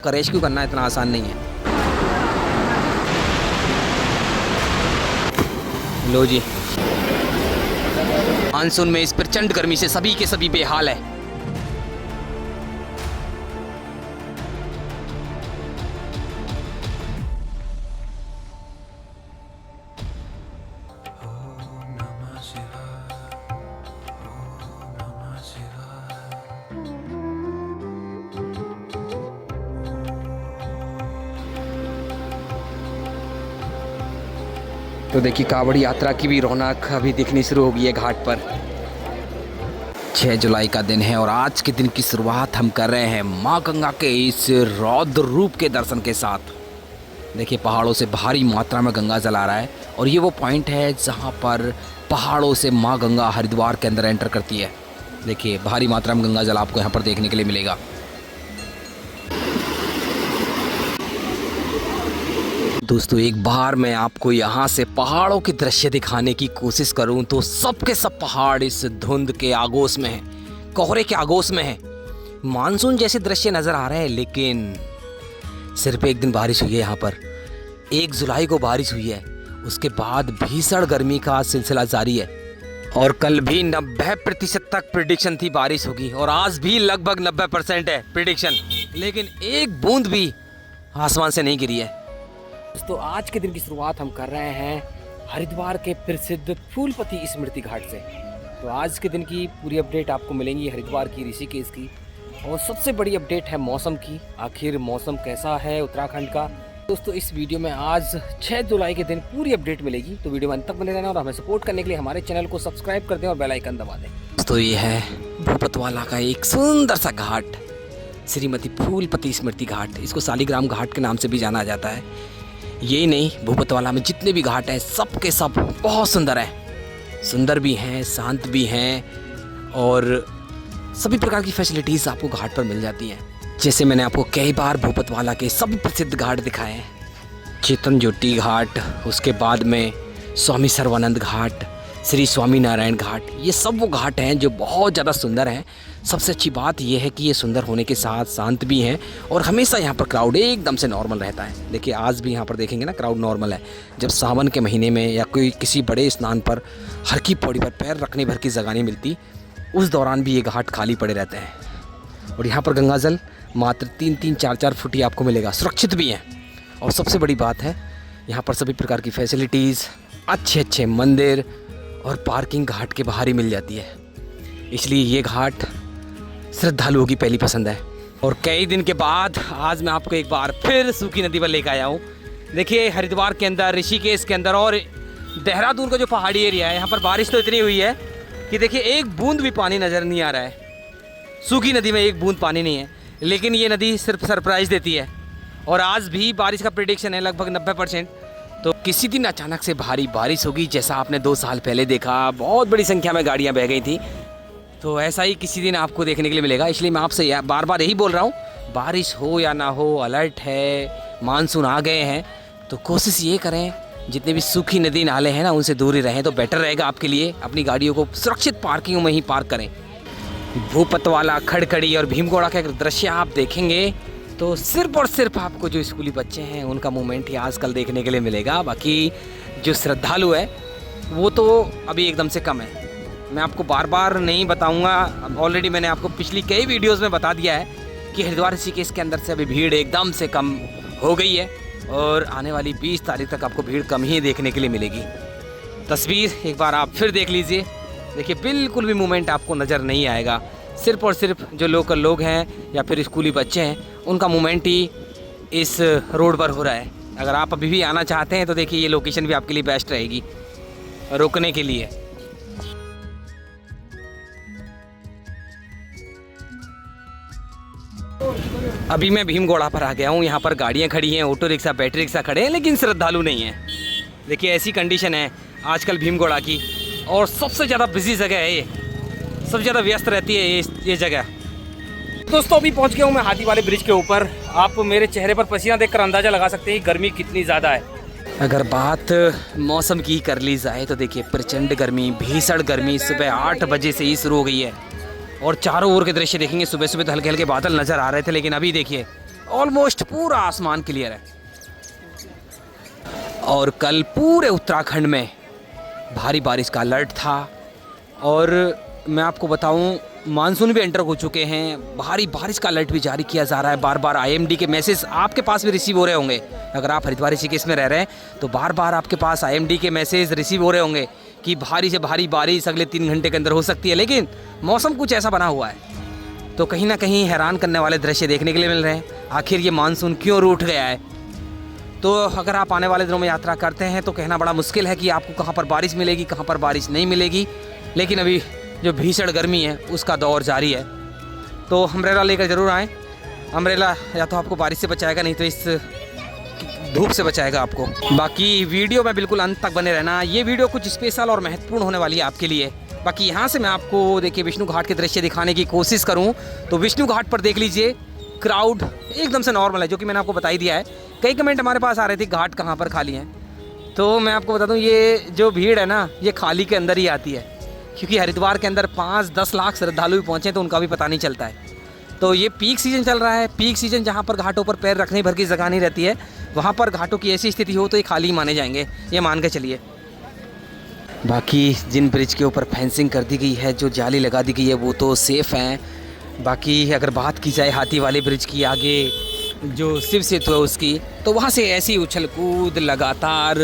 का रेस्क्यू करना इतना आसान नहीं है। लो जी, मानसून में इस प्रचंड गर्मी से सभी के सभी बेहाल है। तो देखिए, कांवड़ी यात्रा की भी रौनक अभी दिखनी शुरू हो गई है घाट पर। 6 जुलाई का दिन है और आज के दिन की शुरुआत हम कर रहे हैं माँ गंगा के इस रौद्र रूप के दर्शन के साथ। देखिए, पहाड़ों से भारी मात्रा में गंगा जल आ रहा है और ये वो पॉइंट है जहाँ पर पहाड़ों से माँ गंगा हरिद्वार के अंदर एंटर करती है। देखिए, भारी मात्रा में गंगा जल आपको यहाँ पर देखने के लिए मिलेगा। दोस्तों, एक बार मैं आपको यहाँ से पहाड़ों के दृश्य दिखाने की कोशिश करूँ तो सब के सब पहाड़ इस धुंध के आगोश में है, कोहरे के आगोश में है। मानसून जैसे दृश्य नज़र आ रहे हैं, लेकिन सिर्फ एक दिन बारिश हुई है यहाँ पर। 1 जुलाई को बारिश हुई है, उसके बाद भीषण गर्मी का सिलसिला जारी है और कल भी 90% तक प्रिडिक्शन थी बारिश होगी और आज भी लगभग 90% है प्रिडिक्शन, लेकिन एक बूंद भी आसमान से नहीं गिरी है। दोस्तों, आज के दिन की शुरुआत हम कर रहे हैं हरिद्वार के प्रसिद्ध फूलपति स्मृति घाट से। तो आज के दिन की पूरी अपडेट आपको मिलेंगी हरिद्वार की, ऋषिकेश की, और सबसे बड़ी अपडेट है मौसम की। आखिर मौसम कैसा है उत्तराखंड का। दोस्तों, इस वीडियो में आज 6 जुलाई के दिन पूरी अपडेट मिलेगी, तो वीडियो में अंत तक बने रहना और हमें सपोर्ट करने के लिए हमारे चैनल को सब्सक्राइब कर दें और बेल आइकन दबा दें। तो ये है भूपतवाला का एक सुंदर सा घाट, श्रीमती फूलपति स्मृति घाट। इसको शालिग्राम घाट के नाम से भी जाना जाता है। यही नहीं, भूपतवाला में जितने भी घाट हैं सब के सब बहुत सुंदर हैं, सुंदर भी हैं, शांत भी हैं और सभी प्रकार की फैसिलिटीज़ आपको घाट पर मिल जाती हैं। जैसे मैंने आपको कई बार भूपतवाला के सभी प्रसिद्ध घाट दिखाए हैं, चेतन ज्योति घाट, उसके बाद में स्वामी सर्वानंद घाट, श्री स्वामीनारायण घाट, ये सब वो घाट हैं जो बहुत ज़्यादा सुंदर हैं। सबसे अच्छी बात यह है कि ये सुंदर होने के साथ शांत भी हैं और हमेशा यहाँ पर क्राउड एकदम से नॉर्मल रहता है। देखिए, आज भी यहाँ पर देखेंगे ना, क्राउड नॉर्मल है। जब सावन के महीने में या कोई किसी बड़े स्नान पर हर की पौड़ी पर पैर रखने भर की जगह नहीं मिलती, उस दौरान भी ये घाट खाली पड़े रहते हैं। और यहाँ पर गंगा जल मात्र 3-3, 4-4 फुट ही आपको मिलेगा, सुरक्षित भी हैं। और सबसे बड़ी बात है, यहाँ पर सभी प्रकार की फैसिलिटीज़, अच्छे मंदिर और पार्किंग घाट के बाहर ही मिल जाती है। इसलिए ये घाट श्रद्धालुओं की पहली पसंद है। और कई दिन के बाद आज मैं आपको एक बार फिर सूखी नदी पर लेकर आया हूँ। देखिए, हरिद्वार के अंदर, ऋषिकेश के अंदर और देहरादून का जो पहाड़ी एरिया है, यहाँ पर बारिश तो इतनी हुई है कि देखिए एक बूंद भी पानी नज़र नहीं आ रहा है। सूखी नदी में एक बूंद पानी नहीं है, लेकिन ये नदी सिर्फ सरप्राइज़ देती है। और आज भी बारिश का प्रेडिक्शन है लगभग 90%। तो किसी दिन अचानक से भारी बारिश होगी, जैसा आपने 2 साल पहले देखा, बहुत बड़ी संख्या में गाड़ियाँ बह गई थी। तो ऐसा ही किसी दिन आपको देखने के लिए मिलेगा। इसलिए मैं आपसे बार बार यही बोल रहा हूँ, बारिश हो या ना हो, अलर्ट है, मानसून आ गए हैं, तो कोशिश ये करें जितने भी सूखी नदी नाले हैं ना, उनसे दूर ही रहें तो बेटर रहेगा आपके लिए। अपनी गाड़ियों को सुरक्षित पार्किंग में ही पार्क करें। भूपतवाला, खड़खड़ी और भीमगोड़ा का दृश्य आप देखेंगे तो सिर्फ और सिर्फ आपको जो स्कूली बच्चे हैं उनका मूवमेंट ही आजकल देखने के लिए मिलेगा। बाकी जो श्रद्धालु है वो तो अभी एकदम से कम है। मैं आपको बार बार नहीं बताऊंगा, ऑलरेडी मैंने आपको पिछली कई वीडियोस में बता दिया है कि हरिद्वार ऋषिकेश के अंदर से अभी भीड़ एकदम से कम हो गई है और आने वाली 20 तारीख तक आपको भीड़ कम ही देखने के लिए मिलेगी। तस्वीर एक बार आप फिर देख लीजिए। देखिए, बिल्कुल भी मूवमेंट आपको नज़र नहीं आएगा। सिर्फ और सिर्फ जो लोकल लोग हैं या फिर स्कूली बच्चे हैं, उनका मूवमेंट ही इस रोड पर हो रहा है। अगर आप अभी भी आना चाहते हैं तो देखिए, ये लोकेशन भी आपके लिए बेस्ट रहेगी रुकने के लिए। अभी मैं भीमगोड़ा पर आ गया हूँ। यहाँ पर गाड़ियाँ खड़ी हैं, ऑटो रिक्शा, बैटरी रिक्शा खड़े हैं, लेकिन श्रद्धालु नहीं हैं। देखिए, ऐसी कंडीशन है आजकल भीमगोड़ा की और सबसे ज़्यादा बिजी जगह है ये, सबसे ज़्यादा व्यस्त रहती है ये जगह। दोस्तों, अभी पहुँच गया हूँ मैं हाथी वाले ब्रिज के ऊपर। आप मेरे चेहरे पर पसीना देखकर अंदाज़ा लगा सकते हैं गर्मी कितनी ज़्यादा है। अगर बात मौसम की कर ली जाए तो देखिए, प्रचंड गर्मी, भीषण गर्मी सुबह 8 बजे से ही शुरू हो गई है। और चारों ओर के दृश्य देखेंगे, सुबह सुबह तो हल्के हल्के बादल नज़र आ रहे थे, लेकिन अभी देखिए ऑलमोस्ट पूरा आसमान क्लियर है। और कल पूरे उत्तराखंड में भारी बारिश का अलर्ट था। और मैं आपको बताऊं, मानसून भी एंटर हो चुके हैं, भारी बारिश का अलर्ट भी जारी किया जा रहा है। बार बार आईएमडी के मैसेज आपके पास भी रिसीव हो रहे होंगे। अगर आप हरिद्वार ऋषिकेश में रह रहे हैं तो बार बार आपके पास आईएमडी के मैसेज रिसीव हो रहे होंगे कि भारी से भारी बारिश अगले 3 घंटे के अंदर हो सकती है। लेकिन मौसम कुछ ऐसा बना हुआ है तो कहीं ना कहीं हैरान करने वाले दृश्य देखने के लिए मिल रहे हैं। आखिर ये मानसून क्यों रूठ गया है? तो अगर आप आने वाले दिनों में यात्रा करते हैं तो कहना बड़ा मुश्किल है कि आपको कहाँ पर बारिश मिलेगी, कहाँ पर बारिश नहीं मिलेगी। लेकिन अभी जो भीषण गर्मी है उसका दौर जारी है, तो अम्ब्रेला लेकर ज़रूर आएँ। अम्ब्रेला या तो आपको बारिश से बचाएगा, नहीं तो इस धूप से बचाएगा आपको। बाकी वीडियो में बिल्कुल अंत तक बने रहना, ये वीडियो कुछ स्पेशल और महत्वपूर्ण होने वाली है आपके लिए। बाकी यहाँ से मैं आपको देखिए विष्णु घाट के दृश्य दिखाने की कोशिश करूँ तो विष्णु घाट पर देख लीजिए क्राउड एकदम से नॉर्मल है, जो कि मैंने आपको बता ही दिया है। कई कमेंट हमारे पास आ रहे थे घाट कहाँ पर खाली हैं, तो मैं आपको बता दूँ ये जो भीड़ है ना, ये खाली के अंदर ही आती है, क्योंकि हरिद्वार के अंदर 5-10 लाख श्रद्धालु भी पहुँचे तो उनका भी पता नहीं चलता है। तो ये पीक सीज़न चल रहा है। पीक सीज़न जहाँ पर घाटों पर पैर रखने भर की जगह नहीं रहती है, वहाँ पर घाटों की ऐसी स्थिति हो तो ये खाली माने जाएंगे, ये मान के चलिए। बाकी जिन ब्रिज के ऊपर फेंसिंग कर दी गई है, जो जाली लगा दी गई है, वो तो सेफ़ हैं। बाकी अगर बात की जाए हाथी वाले ब्रिज की, आगे जो शिव सेतु है उसकी, तो वहाँ से ऐसी उछल कूद लगातार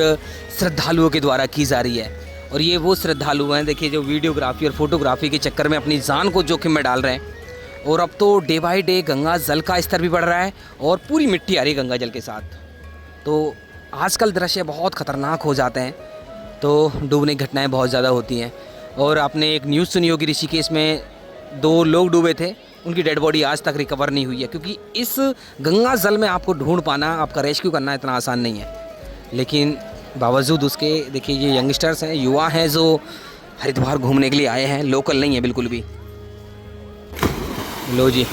श्रद्धालुओं के द्वारा की जा रही है। और ये वो श्रद्धालु हैं देखिए जो वीडियोग्राफी और फोटोग्राफी के चक्कर में अपनी जान को जोखिम में डाल रहे हैं। और अब तो डे बाय डे गंगा जल का स्तर भी बढ़ रहा है और पूरी मिट्टी आ रही है गंगा जल के साथ। तो आजकल दृश्य बहुत ख़तरनाक हो जाते हैं, तो डूबने की घटनाएं बहुत ज़्यादा होती हैं। और आपने एक न्यूज़ सुनी होगी, ऋषिकेश में 2 लोग डूबे थे, उनकी डेड बॉडी आज तक रिकवर नहीं हुई है, क्योंकि इस गंगा जल में आपको ढूंढ पाना, आपका रेस्क्यू करना इतना आसान नहीं है। लेकिन बावजूद उसके देखिए ये यंगस्टर्स हैं, युवा हैं जो हरिद्वार घूमने के लिए आए हैं, लोकल नहीं है बिल्कुल भी। लो जी,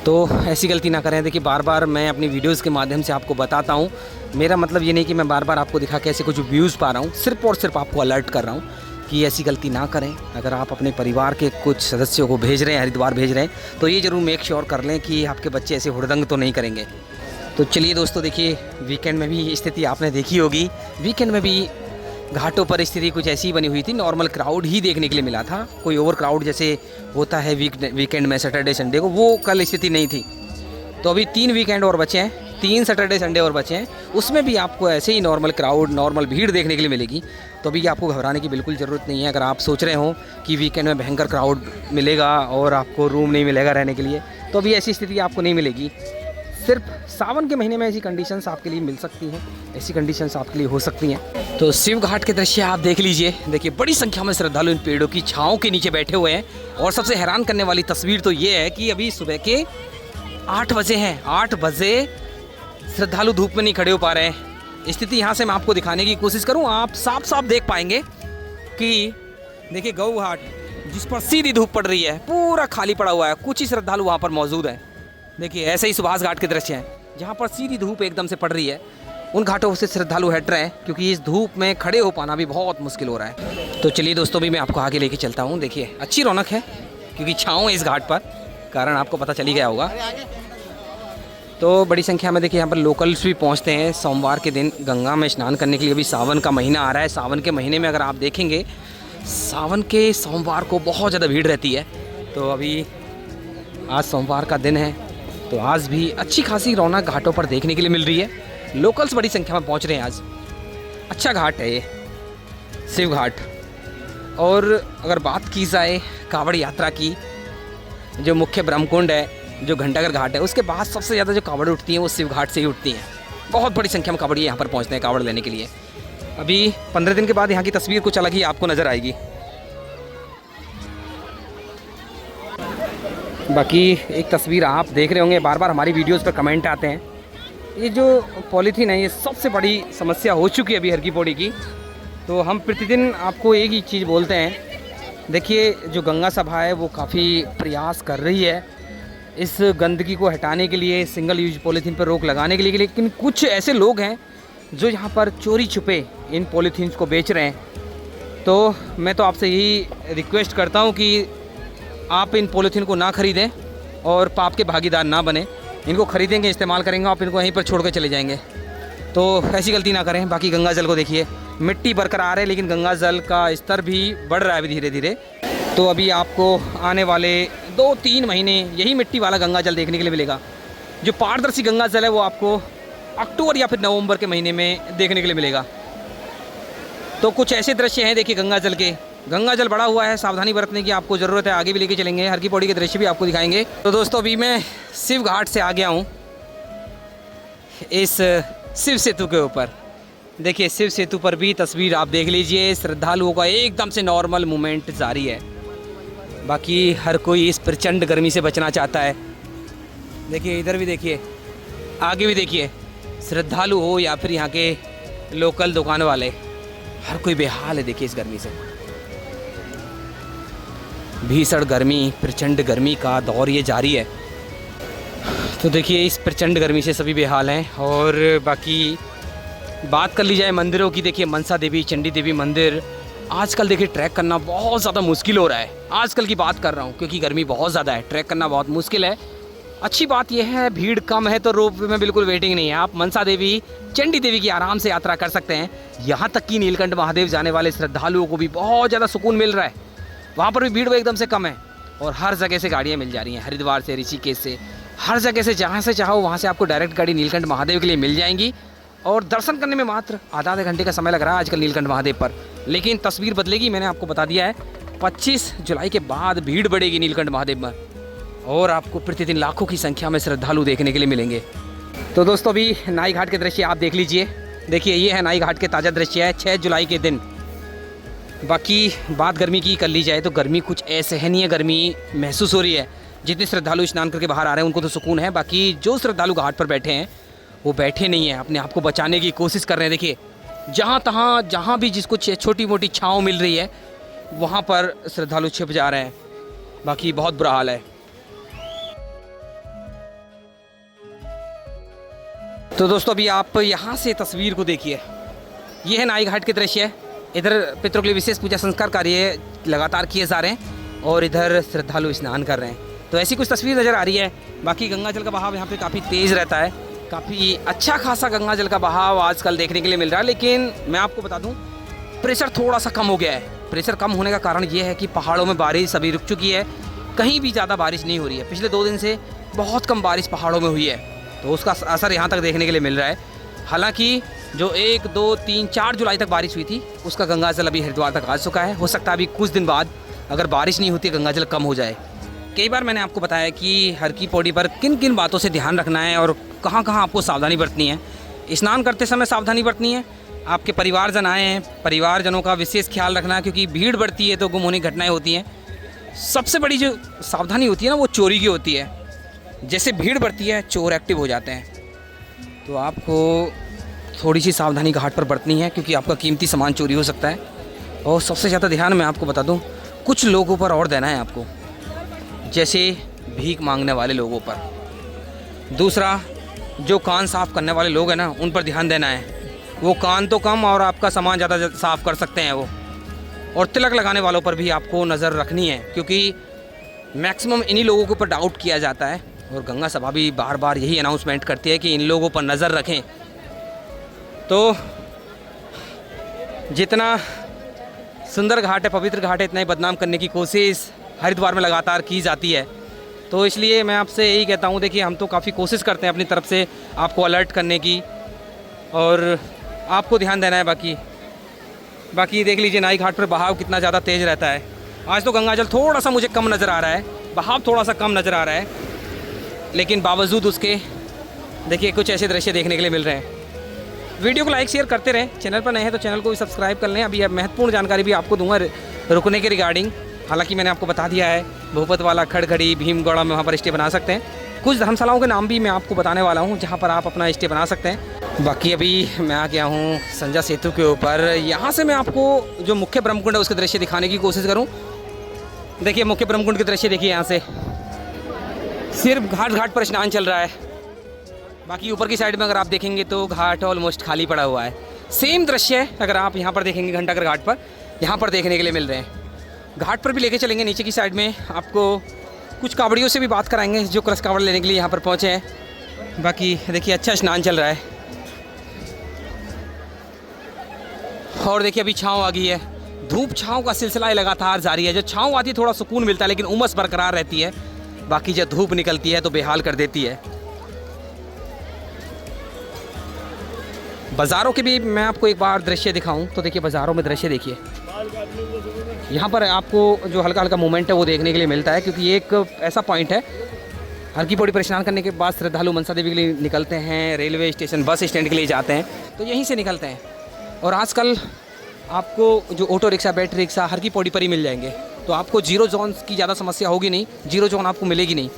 तो ऐसी गलती ना करें। देखिए बार बार मैं अपनी वीडियोस के माध्यम से आपको बताता हूँ, मेरा मतलब ये नहीं कि मैं बार बार आपको दिखा के ऐसे कुछ व्यूज़ पा रहा हूँ, सिर्फ और सिर्फ आपको अलर्ट कर रहा हूँ कि ऐसी गलती ना करें। अगर आप अपने परिवार के कुछ सदस्यों को भेज रहे हैं, हरिद्वार भेज रहे हैं, तो ये ज़रूर मेक श्योर कर लें कि आपके बच्चे ऐसे हुड़दंग तो नहीं करेंगे। तो चलिए दोस्तों, देखिए वीकेंड में भी स्थिति आपने देखी होगी। वीकेंड में भी घाटों पर स्थिति कुछ ऐसी बनी हुई थी, नॉर्मल क्राउड ही देखने के लिए मिला था। कोई ओवर क्राउड जैसे होता है वीकेंड में सैटरडे संडे को, वो कल स्थिति नहीं थी। तो अभी 3 वीकेंड और बचे हैं, 3 सैटरडे संडे और बचे हैं, उसमें भी आपको ऐसे ही नॉर्मल क्राउड, नॉर्मल भीड़ देखने के लिए मिलेगी। तो अभी आपको घबराने की बिल्कुल ज़रूरत नहीं है। अगर आप सोच रहे हो कि वीकेंड में भयंकर क्राउड मिलेगा और आपको रूम नहीं मिलेगा रहने के लिए, तो अभी ऐसी स्थिति आपको नहीं मिलेगी। सिर्फ सावन के महीने में ऐसी कंडीशंस आपके लिए मिल सकती हैं, ऐसी कंडीशंस आपके लिए हो सकती हैं। तो शिव घाट के दृश्य आप देख लीजिए। देखिए बड़ी संख्या में श्रद्धालु इन पेड़ों की छाँव के नीचे बैठे हुए हैं। और सबसे हैरान करने वाली तस्वीर तो ये है कि अभी सुबह के 8 बजे हैं, 8 बजे श्रद्धालु धूप में नहीं खड़े हो पा रहे हैं। स्थिति यहाँ से मैं आपको दिखाने की कोशिश करूँ, आप साफ साफ देख पाएंगे कि देखिए गौ घाट जिस पर सीधी धूप पड़ रही है पूरा खाली पड़ा हुआ है, कुछ ही श्रद्धालु वहाँ पर मौजूद हैं। देखिए ऐसे ही सुभाष घाट के दृश्य हैं जहाँ पर सीधी धूप एकदम से पड़ रही है, उन घाटों से श्रद्धालु हट रहे हैं, क्योंकि इस धूप में खड़े हो पाना भी बहुत मुश्किल हो रहा है। तो चलिए दोस्तों, भी मैं आपको आगे लेके चलता हूँ। देखिए अच्छी रौनक है, क्योंकि छाँव है इस घाट पर, कारण आपको पता चली गया होगा। तो बड़ी संख्या में देखिए यहाँ पर लोकल्स भी पहुँचते हैं सोमवार के दिन गंगा में स्नान करने के लिए। अभी सावन का महीना आ रहा है, सावन के महीने में अगर आप देखेंगे सावन के सोमवार को बहुत ज़्यादा भीड़ रहती है। तो अभी आज सोमवार का दिन है, तो आज भी अच्छी खासी रौनक घाटों पर देखने के लिए मिल रही है। लोकल्स बड़ी संख्या में पहुंच रहे हैं आज। अच्छा घाट है ये शिव घाट। और अगर बात की जाए कांवड़ यात्रा की, जो मुख्य ब्रह्मकुंड है, जो घंटाघर घाट है, उसके बाद सबसे ज़्यादा जो कांवड़ उठती हैं वो शिव घाट से ही उठती हैं। बहुत बड़ी संख्या में कांवड़िए यहाँ पर पहुँचते हैं कांवड़ लेने के लिए। अभी 15 दिन के बाद यहाँ की तस्वीर कुछ अलग ही आपको नज़र आएगी। बाकी एक तस्वीर आप देख रहे होंगे, बार बार हमारी वीडियोस पर कमेंट आते हैं। ये जो पॉलीथीन है ये सबसे बड़ी समस्या हो चुकी है अभी हर की पौड़ी की। तो हम प्रतिदिन आपको एक ही चीज़ बोलते हैं। देखिए जो गंगा सभा है वो काफ़ी प्रयास कर रही है इस गंदगी को हटाने के लिए, सिंगल यूज पॉलीथीन पर रोक लगाने के लिए, लेकिन कुछ ऐसे लोग हैं जो यहाँ पर चोरी छुपे इन पॉलीथीन्स को बेच रहे हैं। तो मैं तो आपसे यही रिक्वेस्ट करता हूँ कि आप इन पॉलीथीन को ना ख़रीदें और पाप के भागीदार ना बने। इनको ख़रीदेंगे, इस्तेमाल करेंगे, आप इनको यहीं पर छोड़ कर चले जाएंगे। तो ऐसी गलती ना करें। बाकी गंगा जल को देखिए, मिट्टी बरकरार है लेकिन गंगा जल का स्तर भी बढ़ रहा है अभी धीरे धीरे। तो अभी आपको आने वाले 2-3 महीने यही मिट्टी वाला गंगा जल देखने के लिए मिलेगा। जो पारदर्शी गंगा जल है वो आपको अक्टूबर या फिर नवंबर के महीने में देखने के लिए मिलेगा। तो कुछ ऐसे दृश्य हैं देखिए गंगा जल के। गंगा जल बढ़ा हुआ है, सावधानी बरतने की आपको ज़रूरत है। आगे भी लेके चलेंगे, हर की पौड़ी के दृश्य भी आपको दिखाएंगे। तो दोस्तों अभी मैं शिव घाट से आ गया हूँ इस शिव सेतु के ऊपर। देखिए शिव सेतु पर भी तस्वीर आप देख लीजिए, श्रद्धालुओं का एकदम से नॉर्मल मूवमेंट जारी है। बाकी हर कोई इस प्रचंड गर्मी से बचना चाहता है। देखिए इधर भी देखिए, आगे भी देखिए, श्रद्धालु हो या फिर यहाँ के लोकल दुकान वाले, हर कोई बेहाल है देखिए इस गर्मी से। भीषण गर्मी, प्रचंड गर्मी का दौर ये जारी है। तो देखिए इस प्रचंड गर्मी से सभी बेहाल हैं। और बाकी बात कर ली जाए मंदिरों की, देखिए मनसा देवी, चंडी देवी मंदिर आजकल देखिए ट्रैक करना बहुत ज़्यादा मुश्किल हो रहा है। आजकल की बात कर रहा हूँ क्योंकि गर्मी बहुत ज़्यादा है, ट्रैक करना बहुत मुश्किल है। अच्छी बात यह है भीड़ कम है तो रोप वे में बिल्कुल वेटिंग नहीं है। आप मनसा देवी, चंडी देवी की आराम से यात्रा कर सकते हैं। यहाँ तक कि नीलकंठ महादेव जाने वाले श्रद्धालुओं को भी बहुत ज़्यादा सुकून मिल रहा है। वहाँ पर भी भीड़ एकदम से कम है और हर जगह से गाड़ियाँ मिल जा रही हैं, हरिद्वार से, ऋषिकेश से, हर जगह से, जहाँ से चाहो वहाँ से आपको डायरेक्ट गाड़ी नीलकंठ महादेव के लिए मिल जाएंगी। और दर्शन करने में मात्र आधे घंटे का समय लग रहा है आजकल नीलकंठ महादेव पर। लेकिन तस्वीर बदलेगी, मैंने आपको बता दिया है। 25 जुलाई के बाद भीड़ बढ़ेगी नीलकंठ महादेव में और आपको प्रतिदिन लाखों की संख्या में श्रद्धालु देखने के लिए मिलेंगे। तो दोस्तों अभी नाई घाट के दृश्य आप देख लीजिए। देखिए ये है नाई घाट के ताज़ा दृश्य है 6 जुलाई के दिन। बाकी बात गर्मी की कर ली जाए तो गर्मी कुछ असहनीय गर्मी महसूस हो रही है। जितने श्रद्धालु स्नान करके बाहर आ रहे हैं उनको तो सुकून है। बाकी जो श्रद्धालु घाट पर बैठे हैं वो बैठे नहीं हैं, अपने आप को बचाने की कोशिश कर रहे हैं। देखिए जहाँ तहाँ, जहाँ भी जिसको छोटी मोटी छाँव मिल रही है वहाँ पर श्रद्धालु छिप जा रहे हैं। बाकी बहुत बुरा हाल है। तो दोस्तों अभी आप यहाँ से तस्वीर को देखिए, ये है नाई घाट के दृश्य। इधर पितरों के लिए विशेष पूजा संस्कार कार्य लगातार किए जा रहे हैं और इधर श्रद्धालु स्नान कर रहे हैं। तो ऐसी कुछ तस्वीर नज़र आ रही है। बाकी गंगा जल का बहाव यहाँ पे काफ़ी तेज़ रहता है, काफ़ी अच्छा खासा गंगा जल का बहाव आजकल देखने के लिए मिल रहा है। लेकिन मैं आपको बता दूँ प्रेशर थोड़ा सा कम हो गया है। प्रेशर कम होने का कारण ये है कि पहाड़ों में बारिश अभी रुक चुकी है, कहीं भी ज़्यादा बारिश नहीं हो रही है। पिछले 2 दिन से बहुत कम बारिश पहाड़ों में हुई है, तो उसका असर यहाँ तक देखने के लिए मिल रहा है। हालांकि जो 1, 2, 3, 4 जुलाई तक बारिश हुई थी उसका गंगा जल अभी हरिद्वार तक आ चुका है। हो सकता है अभी कुछ दिन बाद अगर बारिश नहीं होती गंगा जल कम हो जाए। कई बार मैंने आपको बताया कि हर की पौड़ी पर किन किन बातों से ध्यान रखना है और कहाँ कहाँ आपको सावधानी बरतनी है। स्नान करते समय सावधानी बरतनी है। आपके परिवारजन आए हैं, परिवारजनों का विशेष ख्याल रखना है क्योंकि भीड़ बढ़ती है तो गुम होने की घटनाएँ होती हैं। सबसे बड़ी जो सावधानी होती है ना वो चोरी की होती है। जैसे भीड़ बढ़ती है चोर एक्टिव हो जाते हैं, तो आपको थोड़ी सी सावधानी घाट पर बरतनी है क्योंकि आपका कीमती सामान चोरी हो सकता है। और सबसे ज़्यादा ध्यान मैं आपको बता दूं कुछ लोगों पर और देना है आपको, जैसे भीख मांगने वाले लोगों पर। दूसरा जो कान साफ़ करने वाले लोग हैं ना उन पर ध्यान देना है। वो कान तो कम और आपका सामान ज़्यादा साफ़ कर सकते हैं वो। और तिलक लगाने वालों पर भी आपको नज़र रखनी है क्योंकि मैक्सिमम इन्हीं लोगों के ऊपर डाउट किया जाता है। और गंगा सभा भी बार बार यही अनाउंसमेंट करती है कि इन लोगों पर नज़र रखें। तो जितना सुंदर घाट है, पवित्र घाट है, इतना ही बदनाम करने की कोशिश हरिद्वार में लगातार की जाती है। तो इसलिए मैं आपसे यही कहता हूँ, देखिए हम तो काफ़ी कोशिश करते हैं अपनी तरफ से आपको अलर्ट करने की और आपको ध्यान देना है। बाकी देख लीजिए नाई घाट पर बहाव कितना ज़्यादा तेज़ रहता है। आज तो गंगा जल थोड़ा सा मुझे कम नज़र आ रहा है, बहाव थोड़ा सा कम नज़र आ रहा है, लेकिन बावजूद उसके देखिए कुछ ऐसे दृश्य देखने के लिए मिल रहे हैं। वीडियो को लाइक शेयर करते रहें। चैनल पर नए हैं तो चैनल को भी सब्सक्राइब कर लें। अभी महत्वपूर्ण जानकारी भी आपको दूंगा रुकने के रिगार्डिंग। हालांकि मैंने आपको बता दिया है भूपतवाला, खड़गड़ी, भीमगौड़ा में वहाँ पर स्टे बना सकते हैं। कुछ धर्मशालाओं के नाम भी मैं आपको बताने वाला हूँ जहाँ पर आप अपना स्टे बना सकते हैं। बाकी अभी मैं आ गया हूँ संजा सेतु के ऊपर। यहाँ से मैं आपको जो मुख्य ब्रह्मकुंड है उसके दृश्य दिखाने की कोशिश करूँ। देखिए मुख्य ब्रह्मकुंड के दृश्य देखिए, यहाँ से सिर्फ घाट घाट पर स्नान चल रहा है। बाकी ऊपर की साइड में अगर आप देखेंगे तो घाट ऑलमोस्ट खाली पड़ा हुआ है। सेम दृश्य है अगर आप यहाँ पर देखेंगे घंटाघर घाट पर। यहाँ पर देखने के लिए मिल रहे हैं। घाट पर भी लेके चलेंगे नीचे की साइड में, आपको कुछ कावड़ियों से भी बात कराएंगे जो कलश कावड़ लेने के लिए यहाँ पर पहुँचे हैं। बाकी देखिए अच्छा स्नान चल रहा है और देखिए अभी छाँव आ गई है। धूप छाँव का सिलसिला लगातार जारी है। जब छाँव आती है थोड़ा सुकून मिलता है, लेकिन उमस बरकरार रहती है। बाकी जब धूप निकलती है तो बेहाल कर देती है। बाज़ारों के भी मैं आपको एक बार दृश्य दिखाऊं तो देखिए बाज़ारों में दृश्य देखिए। यहाँ पर आपको जो हल्का हल्का मूवमेंट है वो देखने के लिए मिलता है, क्योंकि ये एक ऐसा पॉइंट है हर की पौड़ी पर स्नान करने के बाद श्रद्धालु मनसा देवी के लिए निकलते हैं, रेलवे स्टेशन बस स्टैंड के लिए जाते हैं तो यहीं से निकलते हैं। और आजकल आपको जो ऑटो रिक्शा, बैटरी रिक्शा हर की पौड़ी पर ही मिल जाएंगे, तो आपको जीरो जोन की ज़्यादा समस्या होगी नहीं, जीरो जोन आपको मिलेगी नहीं।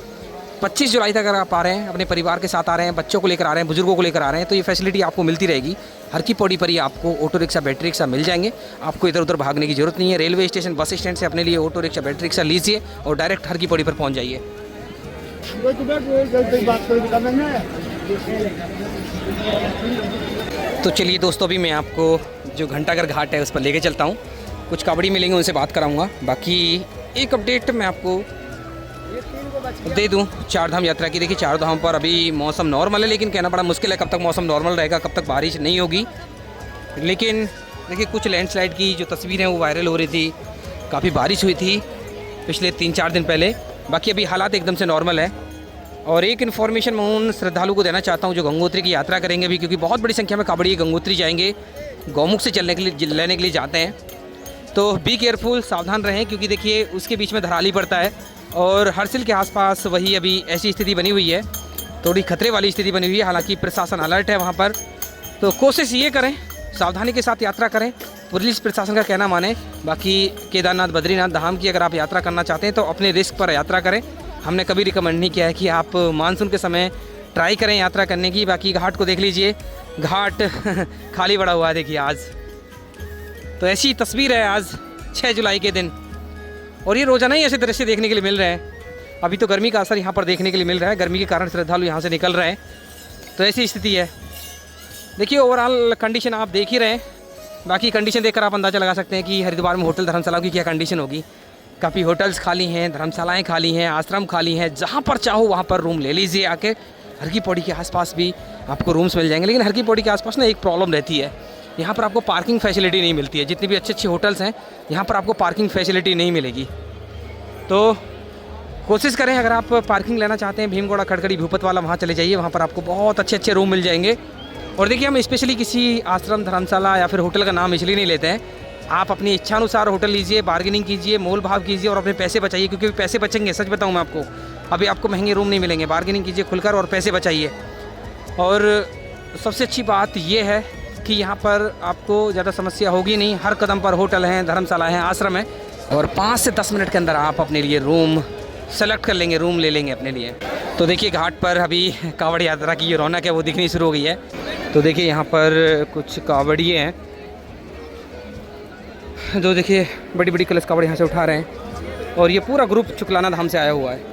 25 जुलाई तक अगर आप आ रहे हैं, अपने परिवार के साथ आ रहे हैं, बच्चों को लेकर आ रहे हैं, बुजुर्गों को लेकर आ रहे हैं, तो ये फैसिलिटी आपको मिलती रहेगी। हर की पौड़ी पर ही आपको ऑटो रिक्शा, बैटरी रिक्शा मिल जाएंगे। आपको इधर उधर भागने की जरूरत नहीं है। रेलवे स्टेशन बस स्टैंड से अपने लिए ऑटो रिक्शा, बैटरी रिक्शा लीजिए और डायरेक्ट हर की पौड़ी पर पहुँच जाइए। तो चलिए दोस्तों, अभी मैं आपको जो घंटाघर घाट है उस पर लेके चलता हूँ। कुछ कावड़ी मिलेंगे, उनसे बात कराऊंगा। बाकी एक अपडेट मैं आपको दे दूं चार धाम यात्रा की। देखिए चार धाम पर अभी मौसम नॉर्मल है, लेकिन कहना बड़ा मुश्किल है कब तक मौसम नॉर्मल रहेगा, कब तक बारिश नहीं होगी। लेकिन देखिए कुछ लैंडस्लाइड की जो तस्वीरें वो वायरल हो रही थी, काफ़ी बारिश हुई थी पिछले 3-4 दिन पहले। बाकी अभी हालात एकदम से नॉर्मल है। और एक इन्फॉर्मेशन मैं उन श्रद्धालु को देना चाहता हूँ जो गंगोत्री की यात्रा करेंगे भी, क्योंकि बहुत बड़ी संख्या में कावड़िए गंगोत्री जाएंगे, गौमुख से चलने के लिए लेने के लिए जाते हैं। तो बी केयरफुल, सावधान रहें, क्योंकि देखिए उसके बीच में धराली पड़ता है और हरसिल के आसपास वही अभी ऐसी स्थिति बनी हुई है, थोड़ी खतरे वाली स्थिति बनी हुई है। हालांकि प्रशासन अलर्ट है वहाँ पर, तो कोशिश ये करें सावधानी के साथ यात्रा करें, पुलिस प्रशासन का कहना माने। बाकी केदारनाथ, बद्रीनाथ धाम की अगर आप यात्रा करना चाहते हैं तो अपने रिस्क पर यात्रा करें। हमने कभी रिकमेंड नहीं किया है कि आप मानसून के समय ट्राई करें यात्रा करने की। बाकी घाट को देख लीजिए, घाट खाली पड़ा हुआ है देखिए आज। तो ऐसी तस्वीर है आज 6 जुलाई के दिन, और ये रोज़ाना ही ऐसे दृश्य देखने के लिए मिल रहे हैं। अभी तो गर्मी का असर यहाँ पर देखने के लिए मिल रहा है, गर्मी के कारण श्रद्धालु यहाँ से निकल रहे हैं, तो ऐसी स्थिति है। देखिए ओवरऑल कंडीशन आप देख ही रहे हैं। बाकी कंडीशन देखकर आप अंदाज़ा लगा सकते हैं कि हरिद्वार में होटल धर्मशालाओं की क्या कंडीशन होगी। काफ़ी होटल्स खाली हैं, धर्मशालाएँ खाली हैं, आश्रम खाली हैं। जहाँ पर चाहो वहाँ पर रूम ले लीजिए आके। हर की पौड़ी के आसपास भी आपको रूम्स मिल जाएंगे, लेकिन हर की पौड़ी के आसपास ना एक प्रॉब्लम रहती है, यहाँ पर आपको पार्किंग फैसिलिटी नहीं मिलती है। जितनी भी अच्छे होटल्स हैं यहाँ पर आपको पार्किंग फैसिलिटी नहीं मिलेगी। तो कोशिश करें, अगर आप पार्किंग लेना चाहते हैं भीमगौड़ा, खड़खड़ी, भूपत वाला, वहाँ चले जाइए, वहाँ पर आपको बहुत अच्छे रूम मिल जाएंगे। और देखिए हम स्पेशली किसी आश्रम, धर्मशाला या फिर होटल का नाम इसलिए नहीं लेते हैं। आप अपनी इच्छानुसार होटल लीजिए, बार्गेनिंग कीजिए, मोल भाव कीजिए और अपने पैसे बचाइए, क्योंकि पैसे बचेंगे। सच बताऊँ मैं आपको, अभी आपको महंगे रूम नहीं मिलेंगे। बार्गेनिंग कीजिए खुलकर और पैसे बचाइए। और सबसे अच्छी बात यह है कि यहाँ पर आपको ज़्यादा समस्या होगी नहीं। हर कदम पर होटल हैं, धर्मशाला हैं, आश्रम है, और 5 से 10 मिनट के अंदर आप अपने लिए रूम सेलेक्ट कर लेंगे, रूम ले लेंगे अपने लिए। तो देखिए घाट पर अभी कावड़ यात्रा की ये रौनक है वो दिखनी शुरू हो गई है। तो देखिए यहाँ पर कुछ कावड़िए हैं जो देखिए बड़ी बड़ी कलश कावड़ यहाँ से उठा रहे हैं, और ये पूरा ग्रुप चुकलाना धाम से आया हुआ है।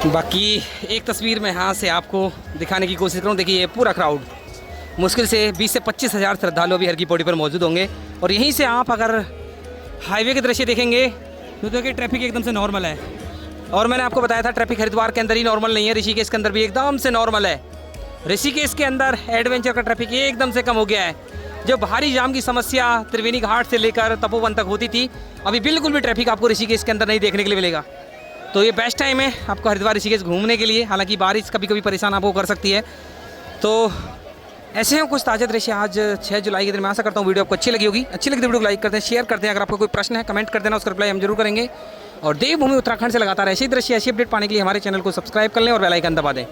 बाकी एक तस्वीर मैं यहाँ से आपको दिखाने की कोशिश करूँ। देखिए ये पूरा क्राउड, मुश्किल से 20 से 25 हज़ार श्रद्धालु अभी हर की पौड़ी पर मौजूद होंगे। और यहीं से आप अगर हाईवे के दृश्य देखेंगे तो देखिए ट्रैफिक एकदम से नॉर्मल है। और मैंने आपको बताया था ट्रैफिक हरिद्वार के अंदर ही नॉर्मल नहीं है, ऋषिकेश के अंदर भी एकदम से नॉर्मल है। ऋषिकेश के अंदर एडवेंचर का ट्रैफिक एकदम से कम हो गया है। जो भारी जाम की समस्या त्रिवेणी घाट से लेकर तपोवन तक होती थी, अभी बिल्कुल भी ट्रैफिक आपको ऋषिकेश के अंदर नहीं देखने के लिए मिलेगा। तो ये बेस्ट टाइम है आपको हरिद्वार ऋषिकेश घूमने के लिए। हालांकि बारिश कभी कभी परेशान आपको कर सकती है। तो ऐसे हैं कुछ ताज़ा दृश्य आज 6 जुलाई के दिन। मैं आशा करता हूँ वीडियो आपको अच्छी लगी होगी। अच्छी लगी तो वीडियो को लाइक करते हैं, शेयर करते हैं। अगर आपको कोई प्रश्न है कमेंट कर देना, उसका रिप्लाई हम जरूर करेंगे। और देवभूमि उत्तराखंड से लगातार ऐसे दृश्य, ऐसी अपडेट पाने के लिए हमारे चैनल को सब्सक्राइब कर लें और बेल आइकन दबा दें।